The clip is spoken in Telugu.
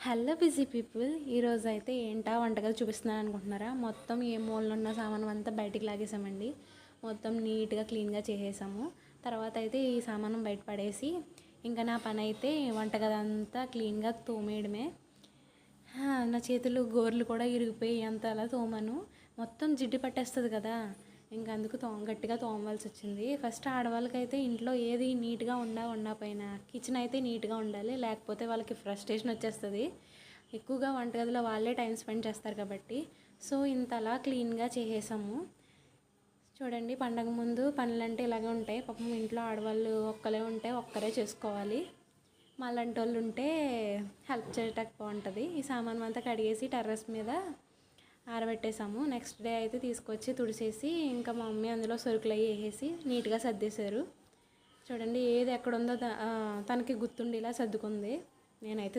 హలో బిజీ పీపుల్, ఈరోజు అయితే ఏంటా వంటగది చూపిస్తున్నాను అనుకుంటున్నారా? మొత్తం ఏ మూలలో ఉన్న సామాను అంతా బయటికి లాగేసామండి. మొత్తం నీట్గా క్లీన్గా చేసేసాము. తర్వాత అయితే ఈ సామాను బయట పడేసి ఇంకా నా పని అయితే వంటగది అంతా క్లీన్గా తోమేయడమే. నా చేతులు గోర్లు కూడా ఇరిగిపోయి అంత అలా తోమాను. మొత్తం జిడ్డు పట్టేస్తుంది కదా, ఇంకా అందుకు గట్టిగా తోమవలసి వచ్చింది. ఫస్ట్ ఆడవాళ్ళకైతే ఇంట్లో ఏది నీట్గా ఉండకపోయినా కిచెన్ అయితే నీట్గా ఉండాలి, లేకపోతే వాళ్ళకి ఫ్రస్ట్రేషన్ వచ్చేస్తుంది. ఎక్కువగా వంటగదిలో వాళ్ళే టైం స్పెండ్ చేస్తారు కాబట్టి. సో ఇంతలా క్లీన్గా చేసేసాము. చూడండి, పండగ ముందు పనులంటే ఇలాగే ఉంటాయి. పాపం ఇంట్లో ఆడవాళ్ళు ఒక్కరే ఉంటే ఒక్కరే చేసుకోవాలి. మాలాంటి వాళ్ళు ఉంటే హెల్ప్ చేయటానికి బాగుంటుంది. ఈ సామాను అంతా కడిగేసి టెర్రస్ మీద ఆరబెట్టేసాము. నెక్స్ట్ డే అయితే తీసుకొచ్చి తుడిసేసి ఇంకా మా మమ్మీ అందులో సరుకులు అవి వేసేసి నీట్గా సర్దేశారు. చూడండి, ఏది ఎక్కడుందో తనకి గుర్తుండేలా సర్దుకుంది. నేనైతే